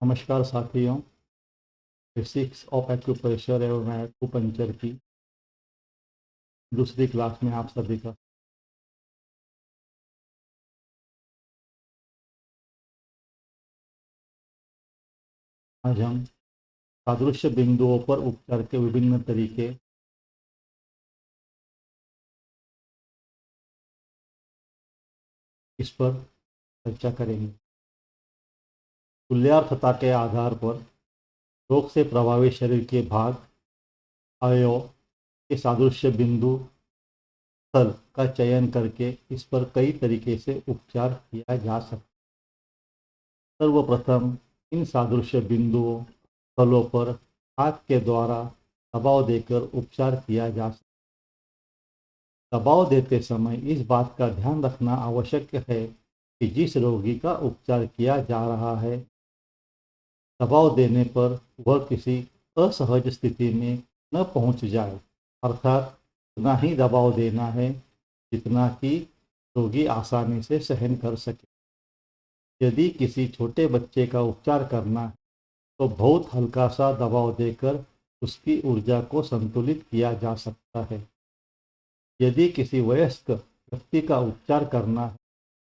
नमस्कार साथियों। Basics of acupressure एवं एक्यूपंक्चर की दूसरी क्लास में आप सभी का आज हम सादृश्य बिंदुओं पर उपचार के विभिन्न तरीके इस पर चर्चा करेंगे। तुल्यार्थता के आधार पर रोग से प्रभावित शरीर के भाग अवयव के सादृश्य बिंदु स्थल का चयन करके इस पर कई तरीके से उपचार किया जा सकता है। सर्वप्रथम इन सादृश्य बिंदुओं स्थलों पर हाथ के द्वारा दबाव देकर उपचार किया जा सकता है। दबाव देते समय इस बात का ध्यान रखना आवश्यक है कि जिस रोगी का उपचार किया जा रहा है दबाव देने पर वह किसी असहज स्थिति में न पहुंच जाए, अर्थात उतना ही दबाव देना है जितना कि रोगी आसानी से सहन कर सके। यदि किसी छोटे बच्चे का उपचार करना है तो बहुत हल्का सा दबाव देकर उसकी ऊर्जा को संतुलित किया जा सकता है। यदि किसी वयस्क व्यक्ति का उपचार करना है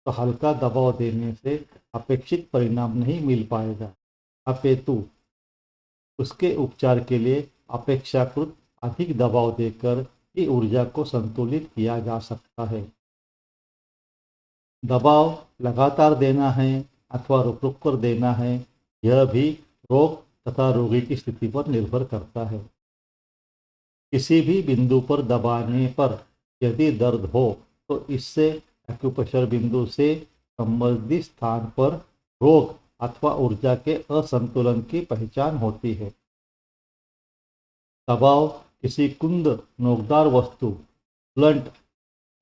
तो हल्का दबाव देने से अपेक्षित परिणाम नहीं मिल पाएगा, अपितु उसके उपचार के लिए अपेक्षाकृत अधिक दबाव देकर ही ऊर्जा को संतुलित किया जा सकता है। दबाव लगातार देना है अथवा रुक रुक कर देना है, यह भी रोग तथा रोगी की स्थिति पर निर्भर करता है। किसी भी बिंदु पर दबाने पर यदि दर्द हो तो इससे एक्यूप्रेशर बिंदु से संबंधित स्थान पर रोग अथवा ऊर्जा के असंतुलन की पहचान होती है। दबाव किसी कुंद नोकदार वस्तु ब्लंट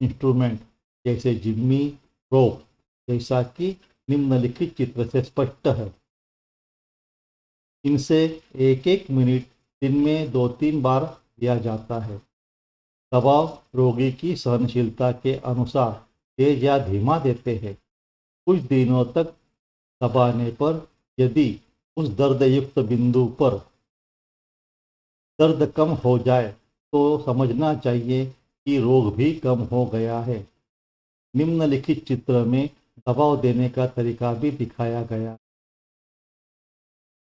इंस्ट्रूमेंट जैसे जिम्मी रोप जैसा कि निम्नलिखित चित्र से स्पष्ट है। इनसे एक एक मिनट दिन में 2-3 बार दिया जाता है। दबाव रोगी की सहनशीलता के अनुसार तेज या धीमा देते हैं। कुछ दिनों तक दबाने पर यदि उस दर्दयुक्त बिंदु पर दर्द कम हो जाए तो समझना चाहिए कि रोग भी कम हो गया है। निम्नलिखित चित्र में दबाव देने का तरीका भी दिखाया गया।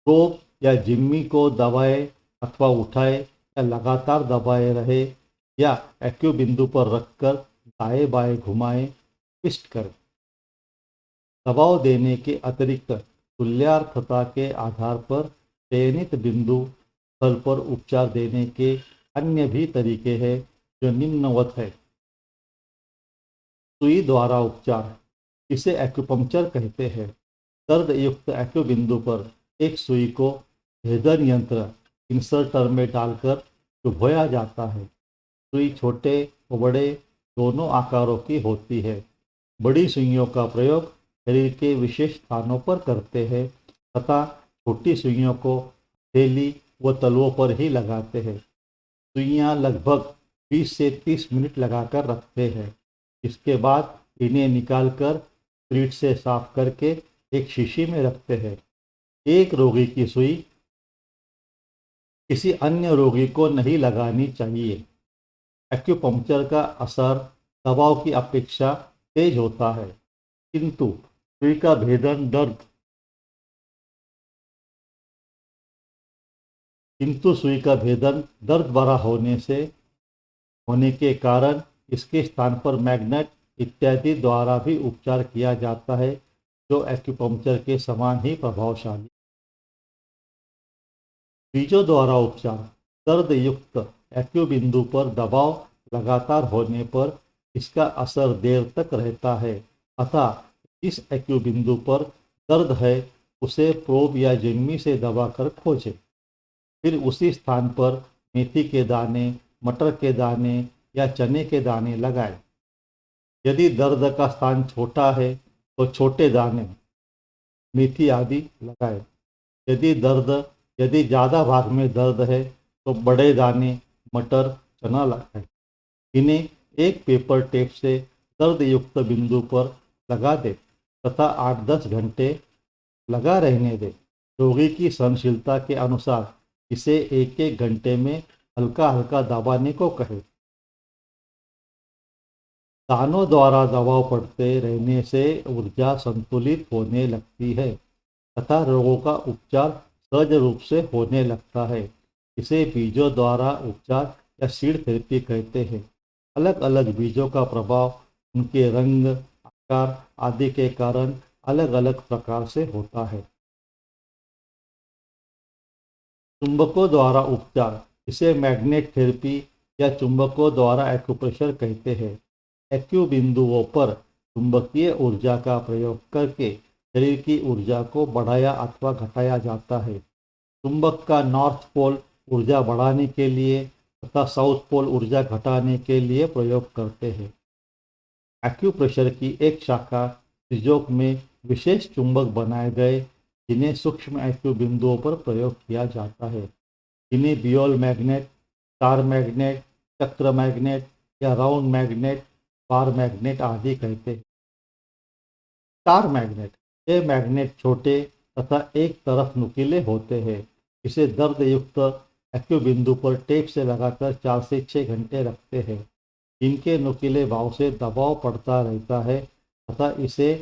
रोप या जिम्मी को दबाए अथवा उठाए या लगातार दबाए रहे या एक्यू बिंदु पर रखकर दाएं बाएं घुमाएं, ट्विस्ट करें। दबाव देने के अतिरिक्त तुल्यार्थता के आधार पर चयनित बिंदु स्थल पर उपचार देने के अन्य भी तरीके हैं जो निम्नवत है। सुई द्वारा उपचार, इसे एक्यूपंक्चर कहते हैं। दर्द युक्त एक्यू बिंदु पर एक सुई को भेदन यंत्र इंसर्टर में डालकर चुभोया जाता है। सुई छोटे व बड़े दोनों आकारों की होती है। बड़ी सुइयों का प्रयोग शरीर के विशेष स्थानों पर करते हैं तथा छोटी सुइयों को हथेली व तलवों पर ही लगाते हैं। सुइयां लगभग 20 से 30 मिनट लगाकर रखते हैं। इसके बाद इन्हें निकालकर स्प्रिट से साफ करके एक शीशी में रखते हैं। एक रोगी की सुई किसी अन्य रोगी को नहीं लगानी चाहिए। एक्यूपंक्चर का असर दबाव की अपेक्षा तेज होता है, किंतु सुई का भेदन दर्द भरा होने के कारण इसके स्थान पर मैग्नेट इत्यादि द्वारा भी उपचार किया जाता है जो एक्यूपंक्चर के समान ही प्रभावशाली। बीजों द्वारा उपचार, दर्द युक्त एक्यू बिंदु पर दबाव लगातार होने पर इसका असर देर तक रहता है, अतः जिस एक्यू बिंदु पर दर्द है उसे प्रोब या जिम्मी से दबाकर खोजें। फिर उसी स्थान पर मेथी के दाने, मटर के दाने या चने के दाने लगाएं। यदि दर्द का स्थान छोटा है तो छोटे दाने, मेथी आदि लगाएं। यदि ज़्यादा भाग में दर्द है तो बड़े दाने, मटर, चना लगाएं। इन्हें एक पेपर टेप से दर्द युक्त बिंदु पर लगा दें तथा 8-10 घंटे लगा रहने दें। रोगी की सहनशीलता के अनुसार इसे एक एक घंटे में हल्का हल्का दबाने को कहे। दानों द्वारा दबाव पड़ते रहने से ऊर्जा संतुलित होने लगती है तथा रोगों का उपचार सहज रूप से होने लगता है। इसे बीजों द्वारा उपचार या सीड थेरेपी कहते हैं। अलग अलग बीजों का प्रभाव उनके रंग, आकार आदि के कारण अलग अलग प्रकार से होता है। चुंबकों द्वारा उपचार, इसे मैग्नेट थेरेपी या चुंबकों द्वारा एक्यूप्रेशर कहते हैं। एक्यू बिंदुओं पर चुंबकीय ऊर्जा का प्रयोग करके शरीर की ऊर्जा को बढ़ाया अथवा घटाया जाता है। चुंबक का नॉर्थ पोल ऊर्जा बढ़ाने के लिए तथा साउथ पोल ऊर्जा घटाने के लिए प्रयोग करते हैं। एक्यूप्रेशर की एक शाखा त्रिज्योक में विशेष चुंबक बनाए गए जिन्हें सूक्ष्म एक्यू बिंदुओं पर प्रयोग किया जाता है। इन्हें बियोल मैग्नेट, स्टार मैग्नेट, चक्र मैग्नेट या राउंड मैग्नेट, बार मैग्नेट आदि कहते हैं। स्टार मैग्नेट, ये मैग्नेट छोटे तथा एक तरफ नुकीले होते हैं। इसे दर्द युक्त एक्यू बिंदु पर टेप से लगाकर 4 से 6 घंटे रखते हैं। इनके नुकीले भाव से दबाव पड़ता रहता है तथा इसे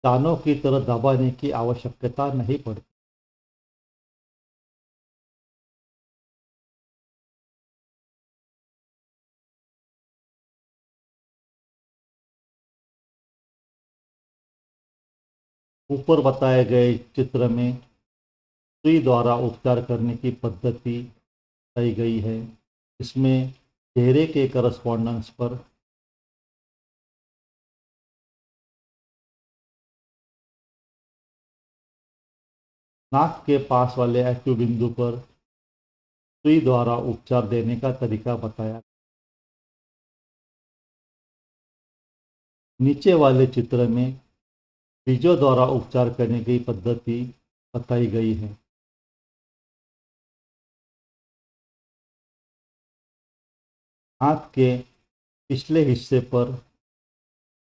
दानों की तरह दबाने की आवश्यकता नहीं पड़ती। ऊपर बताए गए चित्र में सुई द्वारा उपचार करने की पद्धति बताई गई है। इसमें चेहरे के करस्पॉन्डेंस पर नाक के पास वाले एक्यू बिंदु पर सुई द्वारा उपचार देने का तरीका बताया। नीचे वाले चित्र में बीजों द्वारा उपचार करने की पद्धति बताई गई है। हाथ के पिछले हिस्से पर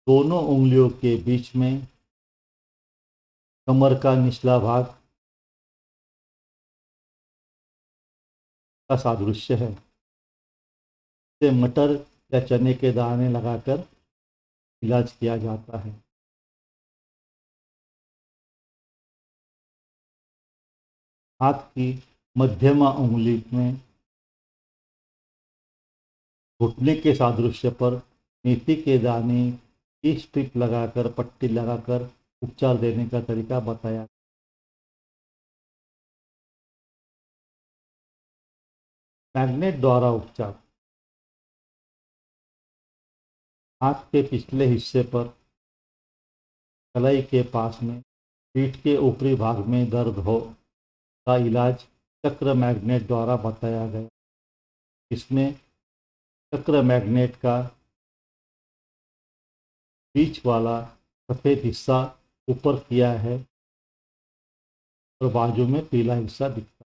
दोनों उंगलियों के बीच में कमर का निचला भाग का सादृश्य है। इसे मटर या चने के दाने लगाकर इलाज किया जाता है। हाथ की मध्यमा उंगली में घुटने के सादृश्य पर मेथी के दाने की स्ट्रिप लगाकर पट्टी लगाकर उपचार देने का तरीका बताया। मैग्नेट द्वारा उपचार, हाथ के पिछले हिस्से पर कलाई के पास में पीठ के ऊपरी भाग में दर्द हो का इलाज चक्र मैग्नेट द्वारा बताया गया। इसमें चक्र मैग्नेट का बीच वाला सफ़ेद हिस्सा ऊपर किया है और बाजू में पीला हिस्सा दिखता है।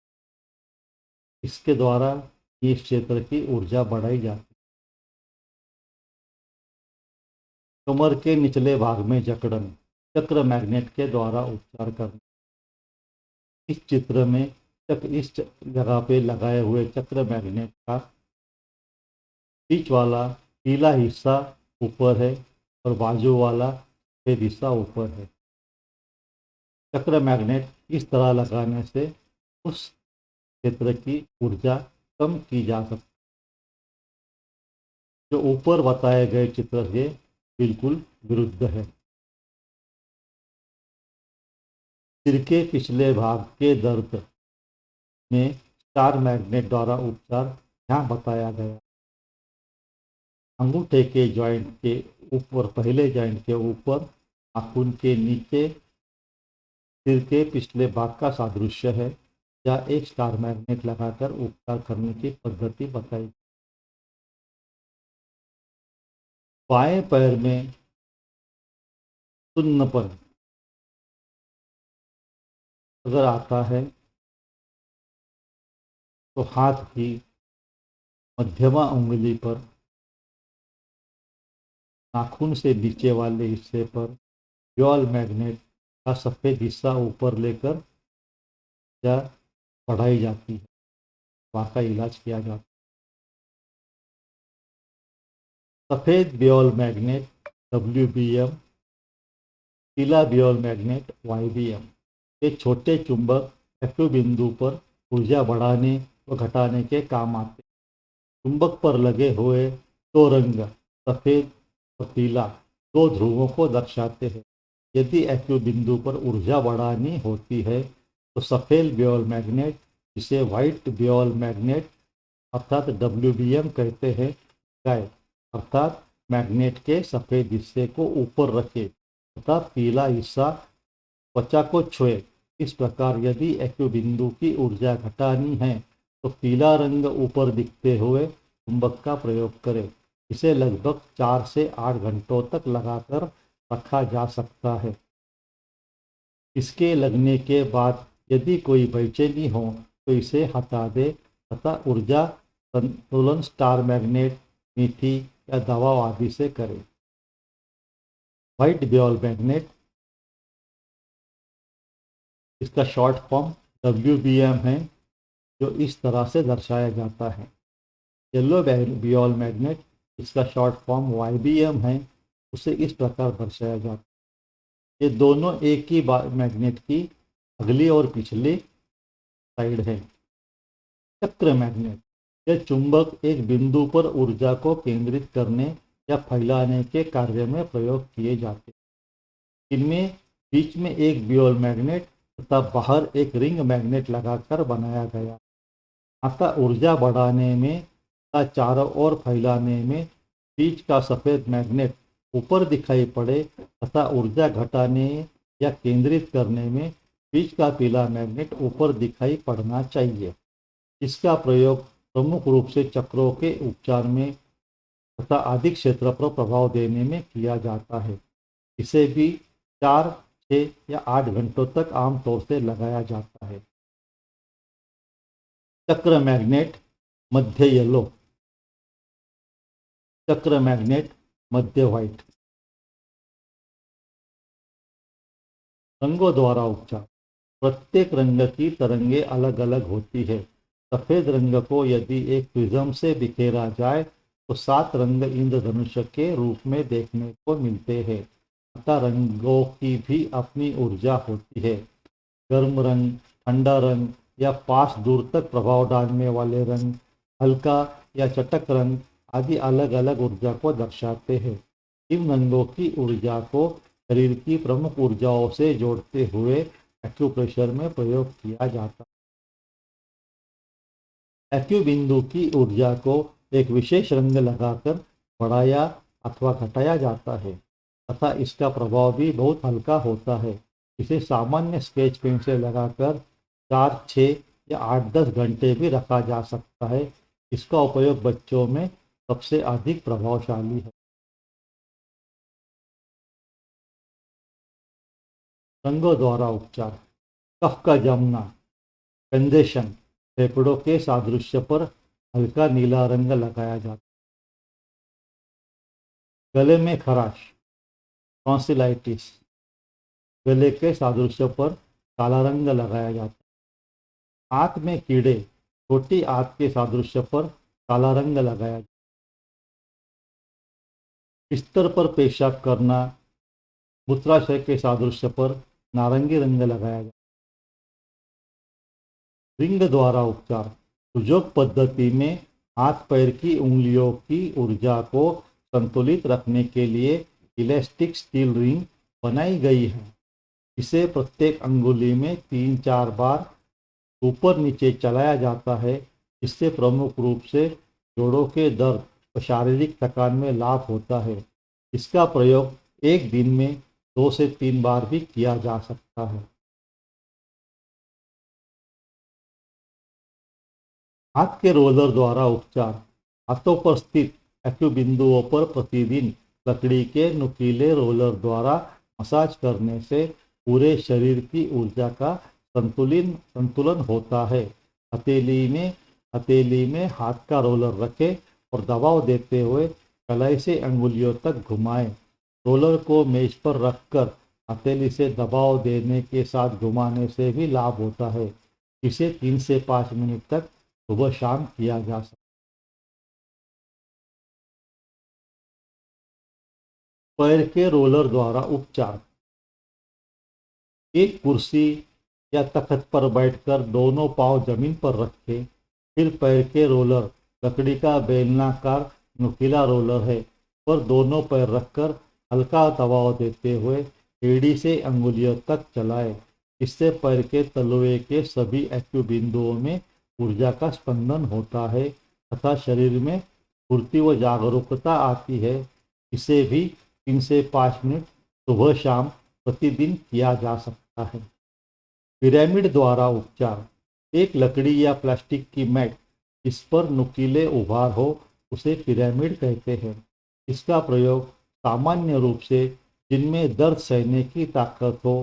इसके द्वारा इस क्षेत्र की ऊर्जा बढ़ाई जाती है। कमर के निचले भाग में जकड़न, चक्र मैग्नेट के द्वारा उपचार करना। इस चित्र में इस जगह पे लगाए हुए चक्र मैग्नेट का बीच वाला पीला हिस्सा ऊपर है और बाजू वाला सफेद हिस्सा ऊपर है। चक्र मैग्नेट इस तरह लगाने से उस क्षेत्र की ऊर्जा कम की जा सकती है। जो ऊपर बताए गए चित्र से बिल्कुल विरुद्ध है। सिर के पिछले भाग के दर्द में स्टार मैग्नेट द्वारा उपचार यहाँ बताया गया। अंगूठे के जॉइंट के ऊपर, पहले जॉइंट के ऊपर नाखून के नीचे सिर के पिछले भाग का सादृश्य है या एक स्टार मैग्नेट लगाकर उपचार करने की पद्धति बताई। बाएं पैर में सुन्नपन अगर आता है तो हाथ की मध्यमा उंगली पर नाखून से नीचे वाले हिस्से पर ड्यूल मैग्नेट का सफ़ेद हिस्सा ऊपर लेकर ऊर्जा बढ़ाई जाती है, वहाँ का इलाज किया जाता है। सफ़ेद ब्योल मैग्नेट WBM, पीला ब्योल मैग्नेट YBM, ये छोटे चुंबक एक्टिव बिंदु पर ऊर्जा बढ़ाने व घटाने के काम आते हैं। चुंबक पर लगे हुए दो रंग सफ़ेद और पीला दो ध्रुवों को दर्शाते हैं। यदि एक्टिव बिंदु पर ऊर्जा बढ़ानी होती है तो सफ़ेद ब्योल मैग्नेट, जिसे व्हाइट ब्योल मैग्नेट अर्थात WBM कहते हैं, लगाए, अर्थात मैग्नेट के सफ़ेद हिस्से को ऊपर रखे तथा पीला हिस्सा त्वचा को छुए। इस प्रकार यदि एक्टिव बिंदु की ऊर्जा घटानी है तो पीला रंग ऊपर दिखते हुए चुंबक का प्रयोग करें। इसे लगभग 4 से 8 घंटों तक लगाकर रखा जा सकता है। इसके लगने के बाद यदि कोई बेचैनी हो तो इसे हटा दे तथा ऊर्जा संतुलन स्टार मैग्नेट, मीठी या दवा आदि से करें। व्हाइट ब्योल मैग्नेट, इसका शॉर्ट फॉर्म WBM है, जो इस तरह से दर्शाया जाता है। येलो ब्योल मैग्नेट, इसका शॉर्ट फॉर्म YBM है, उसे इस प्रकार दर्शाया जाता है। ये दोनों एक ही मैग्नेट की अगली और पिछली साइड है। चक्र मैग्नेट, यह चुंबक एक बिंदु पर ऊर्जा को केंद्रित करने या फैलाने के कार्य में प्रयोग किए जाते हैं। इनमें बीच में एक ब्योल मैग्नेट तथा बाहर एक रिंग मैग्नेट लगाकर बनाया गया। अतः ऊर्जा बढ़ाने में तथा चारों ओर फैलाने में बीच का सफ़ेद मैग्नेट ऊपर दिखाई पड़े तथा ऊर्जा घटाने या केंद्रित करने में बीच का पीला मैग्नेट ऊपर दिखाई पड़ना चाहिए। इसका प्रयोग प्रमुख रूप से चक्रों के उपचार में तथा अधिक क्षेत्र पर प्रभाव देने में किया जाता है। इसे भी 4, 6 या 8 घंटों तक आमतौर से लगाया जाता है। चक्र मैग्नेट मध्य येलो, चक्र मैग्नेट मध्य व्हाइट। रंगों द्वारा उपचार, प्रत्येक रंग की तरंगे अलग अलग होती है। सफ़ेद रंग को यदि एक प्रिज्म से बिखेरा जाए तो 7 रंग इंद्रधनुष के रूप में देखने को मिलते हैं। अतः रंगों की भी अपनी ऊर्जा होती है। गर्म रंग, ठंडा रंग या पास दूर तक प्रभाव डालने वाले रंग, हल्का या चटक रंग आदि अलग अलग ऊर्जा को दर्शाते हैं। इन रंगों की ऊर्जा को शरीर की प्रमुख ऊर्जाओं से जोड़ते हुए एक्यूप्रेशर में प्रयोग किया जाता है। एक्यू बिंदु की ऊर्जा को एक विशेष रंग लगाकर बढ़ाया अथवा घटाया जाता है तथा इसका प्रभाव भी बहुत हल्का होता है। इसे सामान्य स्केच पेन से लगाकर 4, 6 या 8-10 घंटे भी रखा जा सकता है। इसका उपयोग बच्चों में सबसे अधिक प्रभावशाली है। रंगों द्वारा उपचार, कफ का जमना, कंजेशन, फेफड़ों के सादृश्य पर हल्का नीला रंग लगाया जाता है। गले में खराश, टॉन्सिलाइटिस, गले के सादृश्य पर काला रंग लगाया जाता है। आंत में कीड़े, छोटी आंत के सादृश्य पर काला रंग लगाया जाता है। बिस्तर पर पेशाब करना, मूत्राशय के सादृश्य पर नारंगी रंग लगाया जाता है। रिंग द्वारा उपचार, सुजोग पद्धति में हाथ पैर की उंगलियों की ऊर्जा को संतुलित रखने के लिए इलास्टिक स्टील रिंग बनाई गई है। इसे प्रत्येक अंगुली में 3-4 बार ऊपर नीचे चलाया जाता है। इससे प्रमुख रूप से जोड़ों के दर्द और शारीरिक थकान में लाभ होता है। इसका प्रयोग एक दिन में 2 से 3 बार भी किया जा सकता है। हाथ के रोलर द्वारा उपचार, हाथों पर स्थित एक्यू बिंदुओं पर प्रतिदिन लकड़ी के नुकीले रोलर द्वारा मसाज करने से पूरे शरीर की ऊर्जा का संतुलन होता है। हथेली में हाथ का रोलर रखें और दबाव देते हुए कलाई से अंगुलियों तक घुमाएं। रोलर को मेज पर रखकर हथेली से दबाव देने के साथ घुमाने से भी लाभ होता है। इसे 3 से 5 मिनट तक सुबह शाम किया जा सकता है। पैर के रोलर द्वारा उपचार। एक कुर्सी या तख्त पर बैठकर दोनों पांव जमीन पर रखें। फिर पैर के रोलर लकड़ी का बेलनाकार नुकीला रोलर है पर दोनों पैर रखकर हल्का दबाव देते हुए एड़ी से अंगुलियों तक चलाएं। इससे पैर के तलवे के सभी एक्यू बिंदुओं में ऊर्जा का स्पंदन होता है तथा शरीर में फुर्ती व जागरूकता आती है। इसे भी 3 से 5 मिनट सुबह शाम प्रतिदिन किया जा सकता है। पिरामिड द्वारा उपचार। एक लकड़ी या प्लास्टिक की मैट इस पर नुकीले उभार हो उसे पिरामिड कहते हैं। इसका प्रयोग सामान्य रूप से जिनमें दर्द सहने की ताकत हो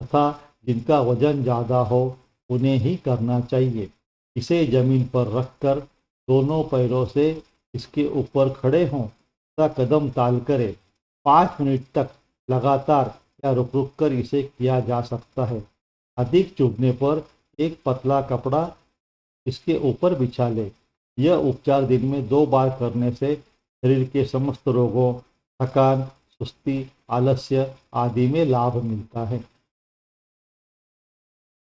तथा जिनका वजन ज़्यादा हो उन्हें ही करना चाहिए। इसे जमीन पर रखकर दोनों पैरों से इसके ऊपर खड़े हों तथा कदम ताल करें। 5 मिनट तक लगातार या रुक रुक कर इसे किया जा सकता है। अधिक चुभने पर एक पतला कपड़ा इसके ऊपर बिछा ले। यह उपचार दिन में 2 बार करने से शरीर के समस्त रोगों, थकान, सुस्ती, आलस्य आदि में लाभ मिलता है।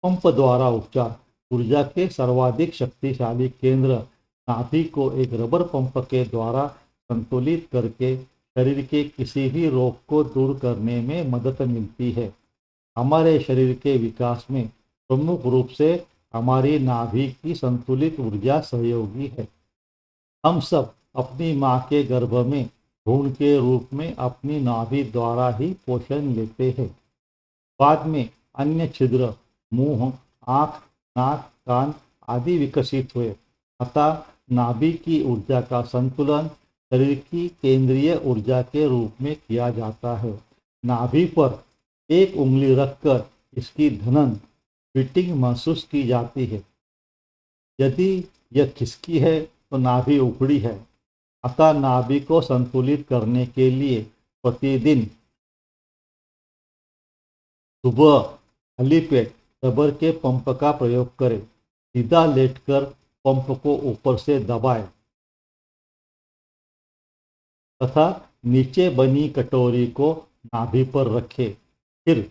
पंप द्वारा उपचार। ऊर्जा के सर्वाधिक शक्तिशाली केंद्र नाभि को एक रबर पंप के द्वारा संतुलित करके शरीर के किसी भी रोग को दूर करने में मदद मिलती है। हमारे शरीर के विकास में प्रमुख रूप से हमारी नाभि की संतुलित ऊर्जा सहयोगी है। हम सब अपनी माँ के गर्भ में भ्रूण के रूप में अपनी नाभि द्वारा ही पोषण लेते हैं। बाद में अन्य छिद्र मुंह, आँख, नाक, कान आदि विकसित हुए। अतः नाभि की ऊर्जा का संतुलन शरीर की केंद्रीय ऊर्जा के रूप में किया जाता है। नाभि पर एक उंगली रखकर इसकी धनन फिटिंग महसूस की जाती है। यदि यह खिसकी है तो नाभि उखड़ी है। अतः नाभि को संतुलित करने के लिए प्रतिदिन सुबह खाली पेट रबर के पंप का प्रयोग करें। सीधा लेटकर पंप को ऊपर से दबाएं तथा नीचे बनी कटोरी को नाभि पर रखें। फिर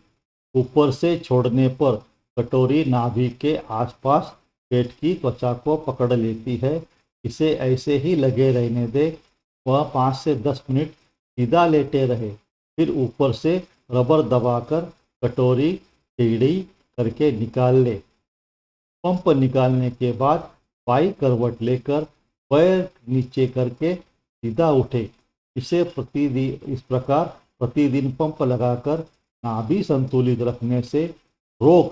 ऊपर से छोड़ने पर कटोरी नाभि के आसपास पेट की त्वचा को पकड़ लेती है। इसे ऐसे ही लगे रहने दें। वह 5 से 10 मिनट सीधा लेटे रहे। फिर ऊपर से रबर दबाकर कटोरी टेढ़ी करके निकाल ले। पंप निकालने के बाद बाई करवट लेकर पैर नीचे करके सीधा उठे। इस प्रकार प्रतिदिन पंप लगाकर नाभि संतुलित रखने से रोग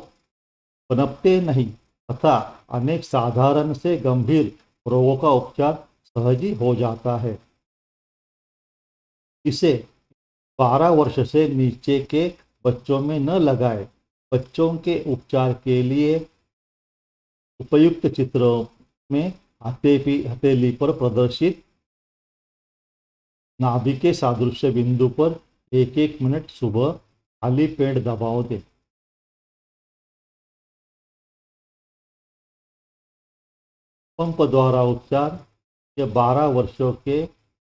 पनपते नहीं तथा अनेक साधारण से गंभीर रोगों का उपचार सहज ही हो जाता है। इसे 12 वर्ष से नीचे के बच्चों में न लगाएं। बच्चों के उपचार के लिए उपयुक्त चित्रों में हथेली पर प्रदर्शित नाभि के सादृश्य बिंदु पर 1-1 मिनट सुबह खाली पेट दबाव दें। पंप द्वारा उपचार। यह 12 वर्षों के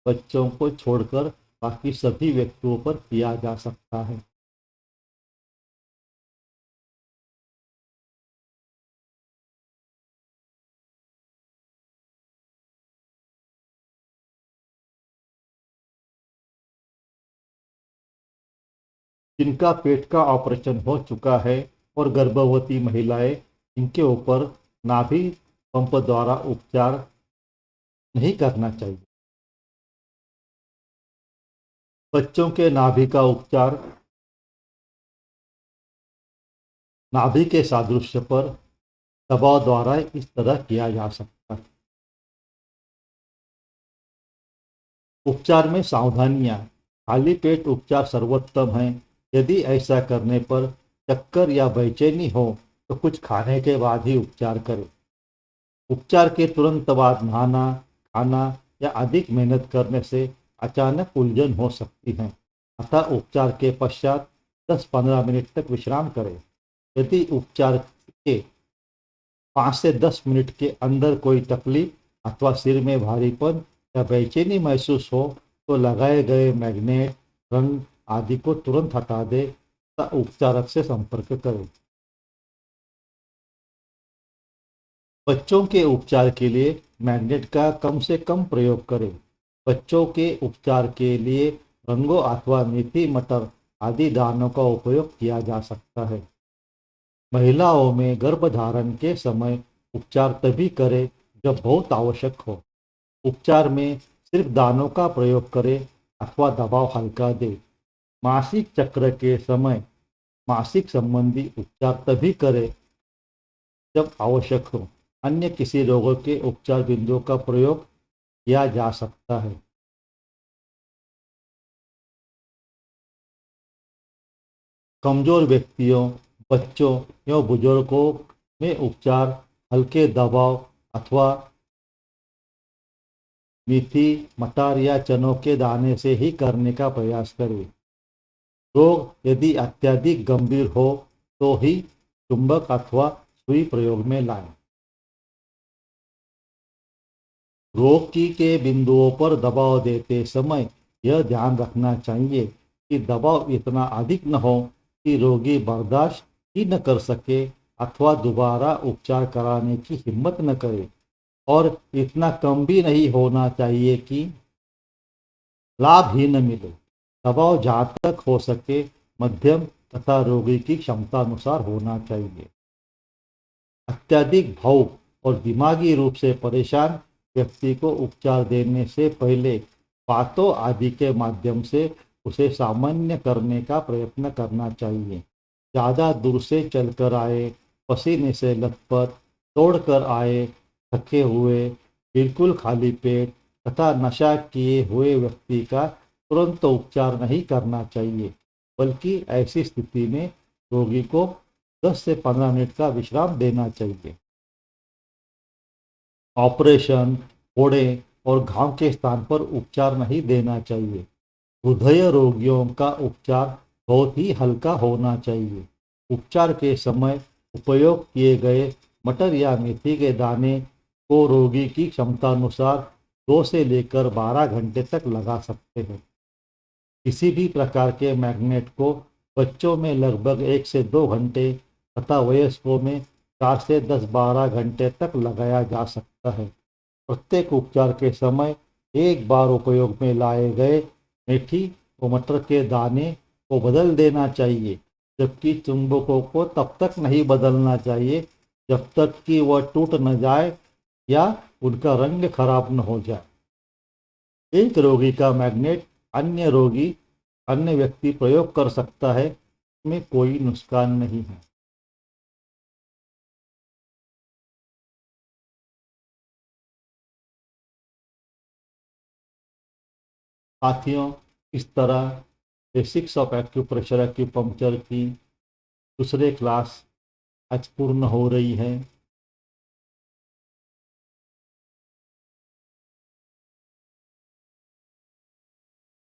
बच्चों को छोड़कर बाकी सभी व्यक्तियों पर किया जा सकता है। जिनका पेट का ऑपरेशन हो चुका है और गर्भवती महिलाएं, इनके ऊपर नाभि पंप द्वारा उपचार नहीं करना चाहिए। बच्चों के नाभि का उपचार नाभि के सादृश्य पर दबाव द्वारा इस तरह किया जा सकता है। उपचार में सावधानियां। खाली पेट उपचार सर्वोत्तम है। यदि ऐसा करने पर चक्कर या बेचैनी हो तो कुछ खाने के बाद ही उपचार करें। उपचार के तुरंत बाद नहाना, खाना या अधिक मेहनत करने से अचानक उलझन हो सकती है। अतः उपचार के पश्चात 10-15 मिनट तक विश्राम करें। यदि उपचार के 5 से 10 मिनट के अंदर कोई तकलीफ अथवा सिर में भारीपन या बेचैनी महसूस हो तो लगाए गए मैग्नेट, रंग आदि को तुरंत हटा दे तथा उपचारक से संपर्क करें। बच्चों के उपचार के लिए मैग्नेट का कम से कम प्रयोग करें। बच्चों के उपचार के लिए रंगों अथवा मेथी, मटर आदि दानों का उपयोग किया जा सकता है। महिलाओं में गर्भधारण के समय उपचार तभी करें जब बहुत आवश्यक हो। उपचार में सिर्फ दानों का प्रयोग करें अथवा दबाव हल्का दें। मासिक चक्र के समय मासिक संबंधी उपचार तभी करें जब आवश्यक हो। अन्य किसी रोगों के उपचार बिंदुओं का प्रयोग किया जा सकता है। कमजोर व्यक्तियों, बच्चों या बुजुर्गों में उपचार हल्के दबाव अथवा मेथी, मटर या चनों के दाने से ही करने का प्रयास करें। रोग यदि अत्यधिक गंभीर हो तो ही चुंबक अथवा सुई प्रयोग में लाएं। रोग की के बिंदुओं पर दबाव देते समय यह ध्यान रखना चाहिए कि दबाव इतना अधिक न हो कि रोगी बर्दाश्त ही न कर सके अथवा दोबारा उपचार कराने की हिम्मत न करे, और इतना कम भी नहीं होना चाहिए कि लाभ ही न मिले। दबाव जहाँ तक हो सके मध्यम तथा रोगी की क्षमता अनुसार होना चाहिए। अत्यधिक भावुक और दिमागी रूप से परेशान व्यक्ति को उपचार देने से पहले बातों आदि के माध्यम से उसे सामान्य करने का प्रयत्न करना चाहिए। ज़्यादा दूर से चलकर आए, पसीने से लथपथ, दौड़कर आए, थके हुए, बिल्कुल खाली पेट तथा नशा किए हुए व्यक्ति का तुरंत उपचार नहीं करना चाहिए, बल्कि ऐसी स्थिति में रोगी को 10 से 15 मिनट का विश्राम देना चाहिए। ऑपरेशन, फोड़े और घाव के स्थान पर उपचार नहीं देना चाहिए। हृदय रोगियों का उपचार बहुत ही हल्का होना चाहिए। उपचार के समय उपयोग किए गए मटर या मेथी के दाने को रोगी की क्षमतानुसार 2 से लेकर 12 घंटे तक लगा सकते हैं। किसी भी प्रकार के मैग्नेट को बच्चों में लगभग 1 से 2 घंटे तथा वयस्कों में 4 से 10-12 घंटे तक लगाया जा सकता है। प्रत्येक उपचार के समय एक बार उपयोग में लाए गए मेथी व मटर के दाने को बदल देना चाहिए, जबकि चुंबकों को तब तक नहीं बदलना चाहिए जब तक कि वह टूट न जाए या उनका रंग खराब न हो जाए। एक रोगी का मैग्नेट अन्य व्यक्ति प्रयोग कर सकता है, इसमें कोई नुकसान नहीं है। साथियों, इस तरह बेसिक्स ऑफ एक्यूप्रेशर एक्यूपंक्चर की दूसरे क्लास आज पूर्ण हो रही है।